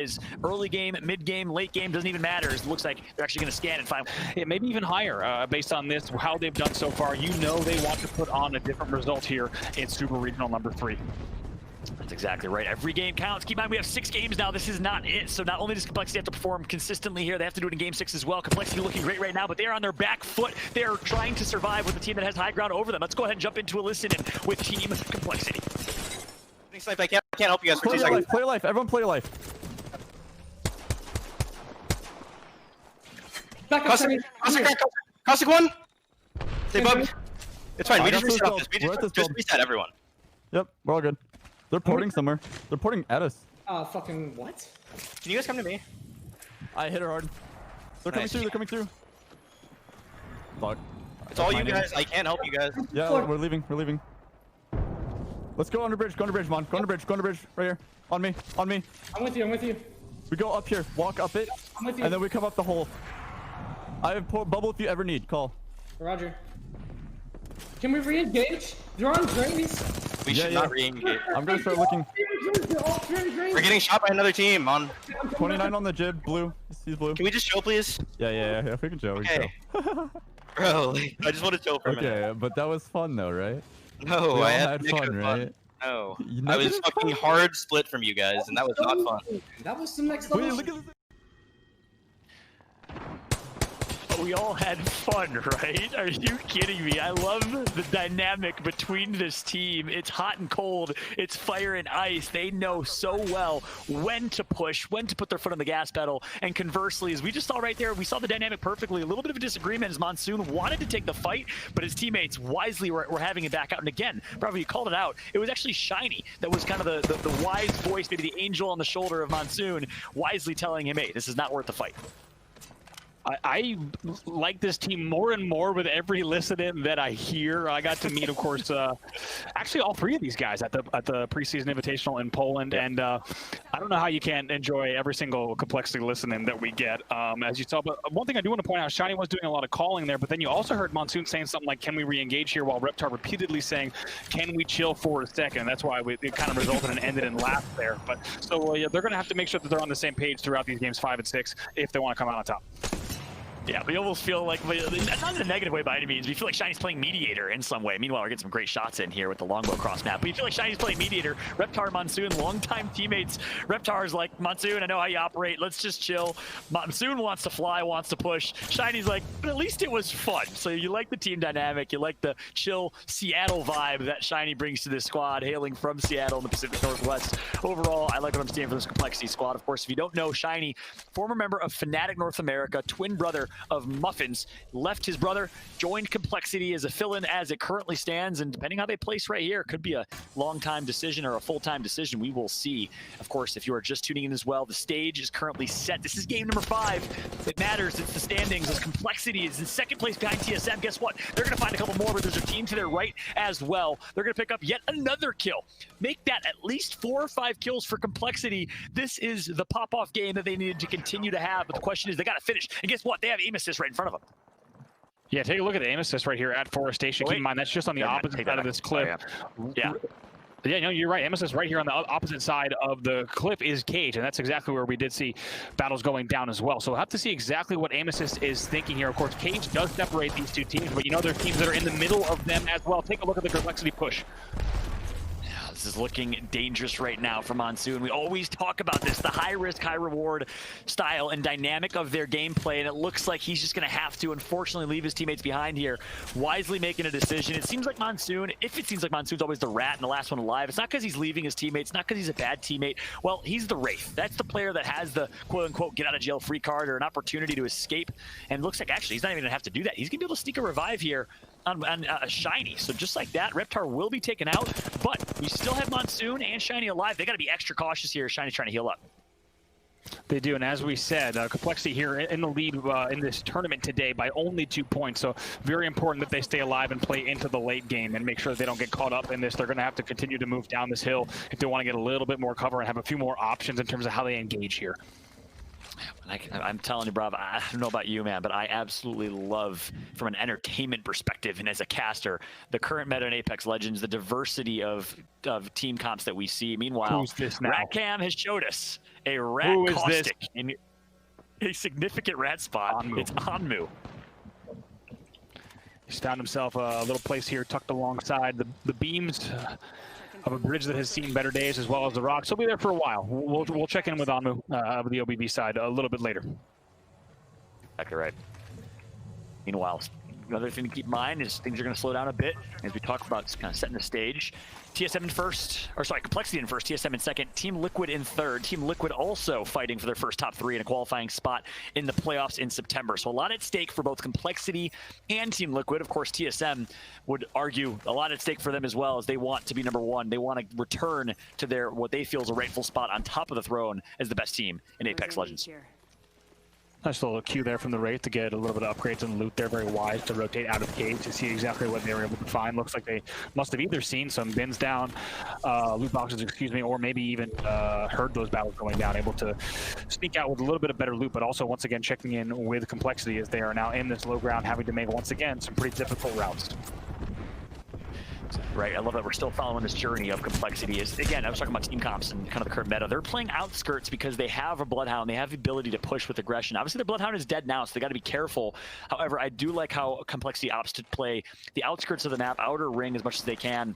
is early game, mid game, late game, doesn't even matter. It looks like they're actually going to scan and find. Yeah, maybe even higher based on this, how they've done so far. You know they want to put on a different result here in Super Regional number 3. That's exactly right. Every game counts. Keep in mind, we have 6 games now. This is not it. So not only does Complexity have to perform consistently here, they have to do it in Game 6 as well. Complexity looking great right now, but they're on their back foot. They're trying to survive with a team that has high ground over them. Let's go ahead and jump into a listen in with Team Complexity. I can't help you guys for 2 seconds. Play your life. Everyone play your life. Caustic one. They bugged. It's fine. We just reset off this. We just reset everyone. Yep, we're all good. They're porting somewhere. They're porting at us. Fucking what? Can you guys come to me? I hit her hard. They're coming through. They're coming through. Fuck. It's all you guys. I can't help you guys. Yeah, we're leaving. We're leaving. Let's go under bridge. Go under bridge, Mon. Go under bridge. Go under bridge. Right here. On me. On me. I'm with you. I'm with you. We go up here. Walk up it. I'm with you. And then we come up the hole. I have bubble if you ever need. Call. Roger. Can we re-engage? They're on Grace. We should not re-engage. I'm gonna start looking. We're getting shot by another team, Mon. 29 on the jib. Blue. He's blue. Can we just chill, please? Yeah. We can chill. We can chill. Bro, I just want to chill for a minute. Okay, but that was fun though, right? No, We I all had fun, right? No, I was fucking hard split from you guys, and that was not fun. That was some next level. Wait, look at this. We all had fun, right? Are you kidding me? I love the dynamic between this team. It's hot and cold. It's fire and ice. They know so well when to push, when to put their foot on the gas pedal. And conversely, as we just saw right there, we saw the dynamic perfectly. A little bit of a disagreement as Monsoon wanted to take the fight, but his teammates wisely were having it back out. And again, probably you called it out. It was actually Shiny that was kind of the wise voice, maybe the angel on the shoulder of Monsoon, wisely telling him, hey, this is not worth the fight. I like this team more and more with every listen-in that I hear. I got to meet, of course, actually all 3 of these guys at the preseason invitational in Poland, and I don't know how you can't enjoy every single Complexity listen-in that we get, as you saw. But one thing I do want to point out, Shiny was doing a lot of calling there, but then you also heard Monsoon saying something like, can we re-engage here, while Reptar repeatedly saying, can we chill for a second? That's why it kind of resulted and ended in laugh there. But so yeah, they're going to have to make sure that they're on the same page throughout these games 5 and 6 if they want to come out on top. Yeah, we almost feel like, not in a negative way by any means, we feel like Shiny's playing mediator in some way. Meanwhile, we're getting some great shots in here with the longbow cross map. But you feel like Shiny's playing mediator. Reptar, Monsoon, longtime teammates. Reptar's like, Monsoon, I know how you operate. Let's just chill. Monsoon wants to fly, wants to push. Shiny's like, but at least it was fun. So you like the team dynamic. You like the chill Seattle vibe that Shiny brings to this squad, hailing from Seattle in the Pacific Northwest. Overall, I like what I'm seeing from this Complexity squad. Of course, if you don't know, Shiny, former member of Fnatic North America, twin brother of Muffins, left his brother, joined Complexity as a fill-in as it currently stands, and depending how they place right here, it could be a long-time decision or a full-time decision. We will see. Of course, if you are just tuning in as well, the stage is currently set. This is game number 5. It matters. It's the standings as Complexity is in second place behind TSM. Guess what? They're going to find a couple more, but there's a team to their right as well. They're going to pick up yet another kill. Make that at least 4 or 5 kills for Complexity. This is the pop-off game that they needed to continue to have, but the question is they got to finish. And guess what? They have aim assist right in front of them. Yeah, take a look at the aim assist right here at Forestation. Keep in mind, that's just on the opposite side of this cliff. Yeah, no, you're right. Aim assist right here on the opposite side of the cliff is Cage, and that's exactly where we did see battles going down as well. So we'll have to see exactly what aim assist is thinking here. Of course, Cage does separate these 2 teams, but you know there's teams that are in the middle of them as well. Take a look at the Complexity push. This is looking dangerous right now for Monsoon. We always talk about this, the high risk, high reward style and dynamic of their gameplay, and it looks like he's just going to have to, unfortunately, leave his teammates behind here, wisely making a decision. It seems like Monsoon, if it seems like Monsoon's always the rat and the last one alive, it's not because he's leaving his teammates, not because he's a bad teammate. Well, he's the Wraith. That's the player that has the quote-unquote get-out-of-jail-free card or an opportunity to escape, and it looks like actually he's not even going to have to do that. He's going to be able to sneak a revive here on Shiny. So just like that, Reptar will be taken out, but we still have Monsoon and Shiny alive. They got to be extra cautious here. Shiny's trying to heal up. They do, and as we said, Complexity here in the lead in this tournament today by only 2 points, so very important that they stay alive and play into the late game and make sure they don't get caught up in this. They're going to have to continue to move down this hill if they want to get a little bit more cover and have a few more options in terms of how they engage here. I'm telling you, Brav, I don't know about you, man, but I absolutely love, from an entertainment perspective and as a caster, the current meta in Apex Legends, the diversity of team comps that we see. Meanwhile, Who's this now? Ratcam has showed us a rat Who is caustic this? in a significant rat spot. Onmu. It's Onmu. He's found himself a little place here tucked alongside the beams of a bridge that has seen better days, as well as the rocks. He'll be there for a while. We'll check in with Onmu of the OBB side a little bit later. Exactly right. Meanwhile, another thing to keep in mind is things are going to slow down a bit as we talk about kind of setting the stage. TSM in first, or sorry, Complexity in first, TSM in second, Team Liquid in third. Team Liquid also fighting for their first top 3 in a qualifying spot in the playoffs in September. So a lot at stake for both Complexity and Team Liquid. Of course, TSM would argue a lot at stake for them as well, as they want to be number 1. They want to return to their what they feel is a rightful spot on top of the throne as the best team in Apex Legends. Nice little cue there from the Wraith to get a little bit of upgrades and loot there. Very wise to rotate out of cage to see exactly what they were able to find. Looks like they must have either seen some bins down, loot boxes, excuse me, or maybe even heard those battles going down, able to sneak out with a little bit of better loot, but also once again checking in with Complexity as they are now in this low ground, having to make once again some pretty difficult routes. Right, I love that we're still following this journey of Complexity. Is again, I was talking about team comps and kind of the current meta. They're playing outskirts because they have a Bloodhound. They have the ability to push with aggression. Obviously, the Bloodhound is dead now, so they got to be careful. However, I do like how Complexity opts to play the outskirts of the map, outer ring as much as they can,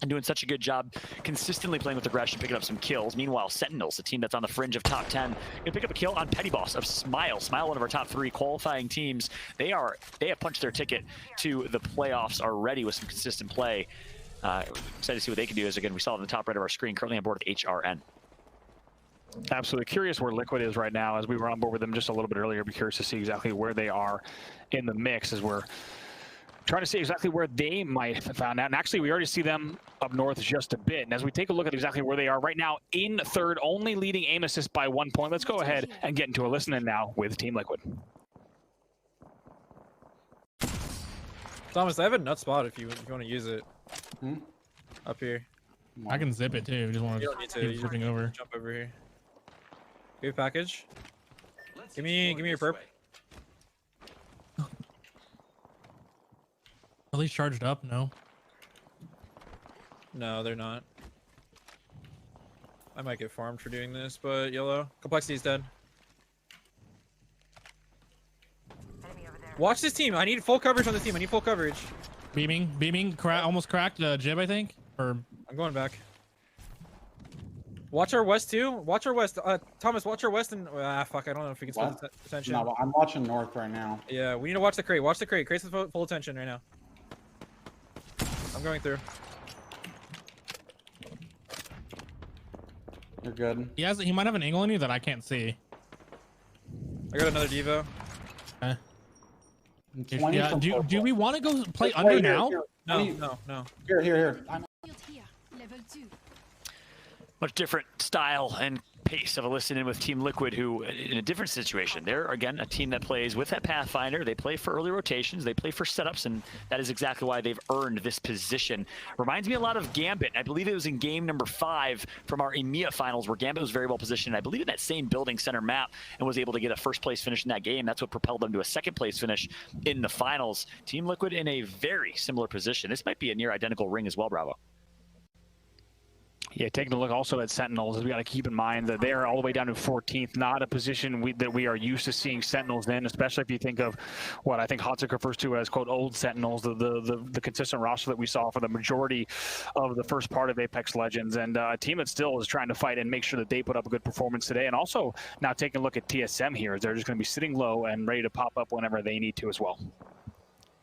and doing such a good job consistently playing with aggression, picking up some kills. Meanwhile, Sentinels, a team that's on the fringe of top 10, gonna pick up a kill on Petty Boss of Smile. Smile, one of our top 3 qualifying teams. They have punched their ticket to the playoffs already with some consistent play. Excited to see what they can do. As again, we saw on the top right of our screen, currently on board with HRN. Absolutely curious where Liquid is right now, as we were on board with them just a little bit earlier. Be curious to see exactly where they are in the mix, as we're trying to see exactly where they might have found out. And actually, we already see them up north just a bit. And as we take a look at exactly where they are right now, in third, only leading aim assist by 1 point. Let's go ahead and get into a listen-in now with Team Liquid. Thomas, I have a nut spot if you want to use it. Hmm? Up here. I can zip it too. Just want You to don't need to. keep You zipping over. jump over here. Give me a package. Give me your perp. At least charged up. No. No, they're not. I might get farmed for doing this, but yellow. Complexity's dead. Watch this team. I need full coverage on this team. I need full coverage. Beaming, almost cracked. Jib, I think. Or I'm going back. Watch our west too. Watch our west. Thomas, watch our west and fuck. I don't know if we can spend attention. No, I'm watching north right now. Yeah, we need to watch the crate. Watch the crate. Crate's full attention right now. I'm going through. You're good. he might have an angle on you that I can't see. I got another Devo. Okay. 20 Yeah. from purple. Do we want to go play Wait, under here, now? here. No, 20 no. Here. Much different style and pace of a listen-in with Team Liquid, who, in a different situation, they're, again, a team that plays with that Pathfinder. They play for early rotations. They play for setups, and that is exactly why they've earned this position. Reminds me a lot of Gambit. I believe it was in game number 5 from our EMEA finals, where Gambit was very well positioned, I believe, in that same building center map, and was able to get a first-place finish in that game. That's what propelled them to a second-place finish in the finals. Team Liquid in a very similar position. This might be a near-identical ring as well, Bravo. Yeah, taking a look also at Sentinels, we got to keep in mind that they are all the way down to 14th, not a position that we are used to seeing Sentinels in, especially if you think of what I think Hotzik refers to as, quote, old Sentinels, the consistent roster that we saw for the majority of the first part of Apex Legends, and a team that still is trying to fight and make sure that they put up a good performance today. And also now taking a look at TSM here, they're just going to be sitting low and ready to pop up whenever they need to as well.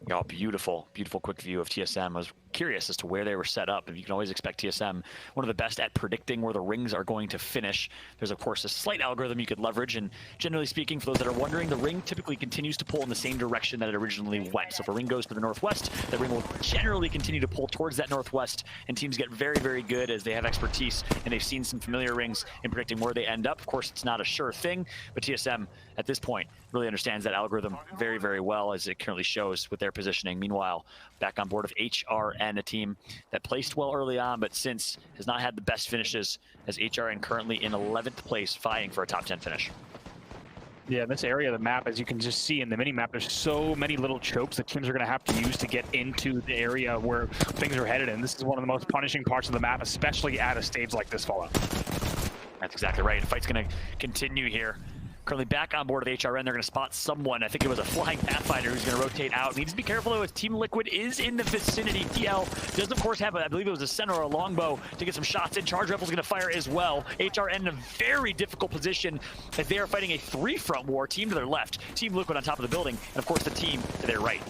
Oh, beautiful quick view of TSM. I was curious as to where they were set up. And you can always expect TSM, one of the best at predicting where the rings are going to finish. There's, of course, a slight algorithm you could leverage. And generally speaking, for those that are wondering, the ring typically continues to pull in the same direction that it originally went. So if a ring goes to the northwest, the ring will generally continue to pull towards that northwest. And teams get very, very good as they have expertise and they've seen some familiar rings in predicting where they end up. Of course, it's not a sure thing, but TSM at this point really understands that algorithm very, very well, as it currently shows with their positioning. Meanwhile, back on board of HRN, a team that placed well early on, but since has not had the best finishes, as HRN currently in 11th place, fighting for a top 10 finish. Yeah, this area of the map, as you can just see in the mini-map, there's so many little chokes that teams are going to have to use to get into the area where things are headed in. This is one of the most punishing parts of the map, especially at a stage like this, Fallout. That's exactly right. The fight's going to continue here. Currently back on board of HRN. They're going to spot someone. I think it was a flying Pathfinder who's going to rotate out. Needs to be careful, though, as Team Liquid is in the vicinity. TL does, of course, have, I believe it was a center or a longbow to get some shots in. Charge Rebel's going to fire as well. HRN in a very difficult position as they are fighting a three-front war. Team to their left, Team Liquid on top of the building, and, of course, the team to their right.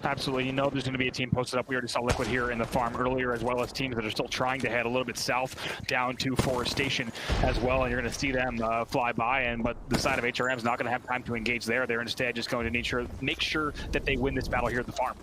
Absolutely. You know there's going to be a team posted up. We already saw Liquid here in the farm earlier, as well as teams that are still trying to head a little bit south down to Forest Station as well. And you're going to see them fly by. But the side of HRM is not going to have time to engage there. They're instead just going to make sure that they win this battle here at the farm.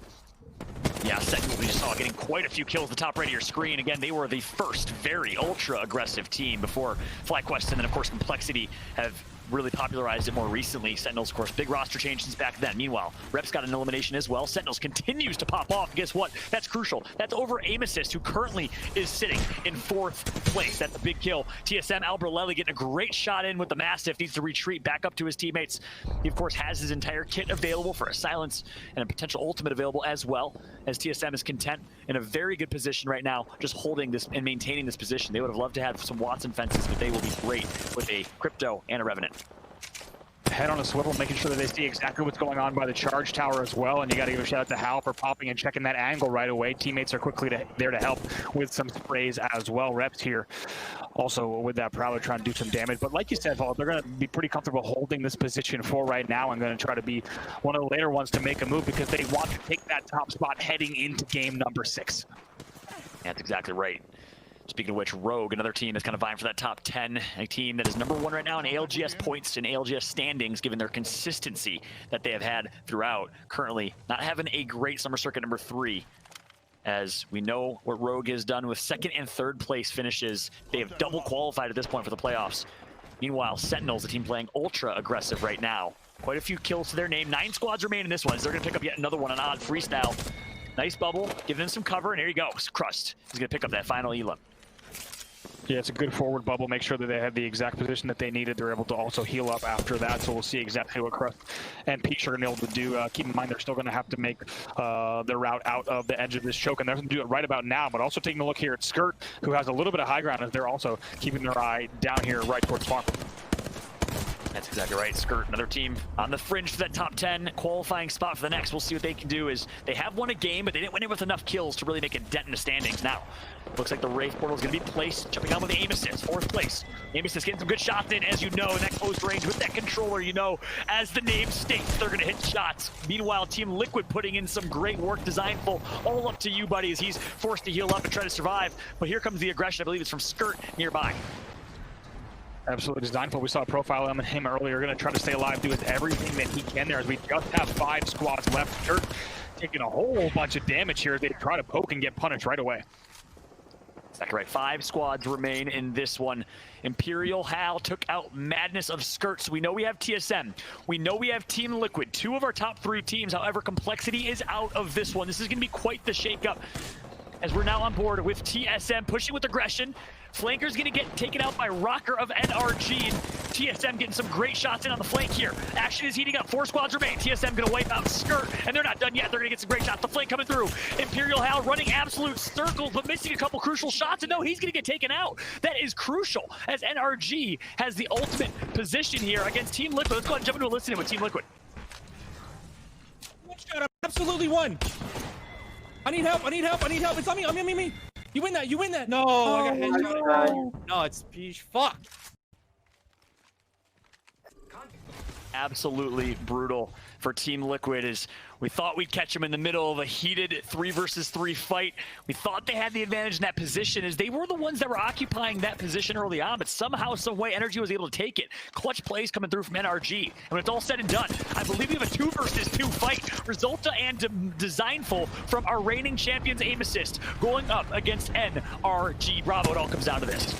Yeah, Sentinels we just saw getting quite a few kills at the top right of your screen. Again, they were the first very ultra-aggressive team before FlyQuest and then, of course, Complexity have really popularized it more recently. Sentinels, of course, big roster change since back then. Meanwhile, Rep's got an elimination as well. Sentinels continues to pop off. Guess what? That's crucial. That's over Aim Assist, who currently is sitting in 4th place. That's a big kill. TSM Albrelelli getting a great shot in with the Mastiff. Needs to retreat back up to his teammates. He, of course, has his entire kit available for a silence and a potential ultimate available as well, as TSM is content in a very good position right now, just holding this and maintaining this position. They would have loved to have some Watson fences, but they will be great with a Crypto and a Revenant. Head on a swivel, making sure that they see exactly what's going on by the charge tower as well. And you got to give a shout out to Hal for popping and checking that angle right away. Teammates are quickly there to help with some sprays as well. Reps here also with that Prowler trying to do some damage. But like you said, Paul, they're going to be pretty comfortable holding this position for right now and going to try to be one of the later ones to make a move because they want to take that top spot heading into game number 6. That's exactly right. Speaking of which, Rogue, another team that's kind of vying for that top 10, a team that is number 1 right now in ALGS points and ALGS standings, given their consistency that they have had throughout. Currently, not having a great summer circuit number 3, as we know what Rogue has done with 2nd and 3rd place finishes. They have double qualified at this point for the playoffs. Meanwhile, Sentinels, the team playing ultra aggressive right now. Quite a few kills to their name. 9 squads remain in this one, so they're going to pick up yet another one on odd freestyle. Nice bubble, giving him some cover, and here he goes. Crust. He's going to pick up that final elim. Yeah, it's a good forward bubble. Make sure that they have the exact position that they needed. They're able to also heal up after that, so we'll see exactly what Crust and Peach are going to be able to do. Keep in mind, they're still going to have to make their route out of the edge of this choke, and they're going to do it right about now, but also taking a look here at Skirt, who has a little bit of high ground, as they're also keeping their eye down here right towards farm. That's exactly right. Skirt, another team on the fringe for that top 10 qualifying spot for the next. We'll see what they can do. Is they have won a game, but they didn't win it with enough kills to really make a dent in the standings. Now, looks like the Wraith portal is going to be placed. Jumping on with the Aim Assist, 4th place. Aim Assist getting some good shots in, as you know, in that close range with that controller. You know, as the name states, they're going to hit shots. Meanwhile, Team Liquid putting in some great work. Designful, all up to you, buddy, as he's forced to heal up and try to survive. But here comes the aggression. I believe it's from Skirt nearby. Absolutely Designful. We saw a profile on him earlier. Going to try to stay alive, do everything that he can there, as we just have 5 squads left. Skirt taking a whole bunch of damage here as they try to poke and get punished right away. Exactly right. 5 squads remain in this one. Imperial Hal took out Madness of Skirt, so we know we have TSM. We know we have Team Liquid, 2 of our top 3 teams. However, Complexity is out of this one. This is going to be quite the shakeup, as we're now on board with TSM pushing with aggression. Flanker's going to get taken out by Rocker of NRG. And TSM getting some great shots in on the flank here. Action is heating up. 4 squads remain. TSM going to wipe out Skirt, and they're not done yet. They're going to get some great shots. The flank coming through. Imperial Hal running absolute circles, but missing a couple crucial shots. And no, he's going to get taken out. That is crucial, as NRG has the ultimate position here against Team Liquid. Let's go ahead and jump into a listen with Team Liquid. Shut up. Absolutely won. I need help. I need help. I need help. It's on me. On me. You win that. You win that. No, I got headshot. No, it's Peach. Fuck. Absolutely brutal for Team Liquid, as we thought we'd catch them in the middle of a heated 3 versus 3 fight. We thought they had the advantage in that position, as they were the ones that were occupying that position early on, but somehow, some way, NRG was able to take it. Clutch plays coming through from NRG, and when it's all said and done, I believe we have a 2 versus 2 fight. Resulta and Designful from our reigning champions Aim Assist going up against NRG. Bravo, it all comes down to this.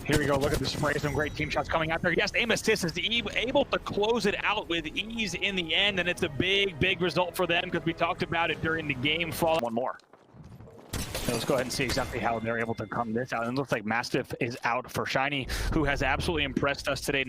Here we go. Look at the spray. Some great team shots coming out there. Yes, Aim Assist is able to close it out with ease in the end, and it's a big result for them because we talked about it during the game. One more. So let's go ahead and see exactly how they're able to come this out. And it looks like Mastiff is out for Shiny, who has absolutely impressed us today.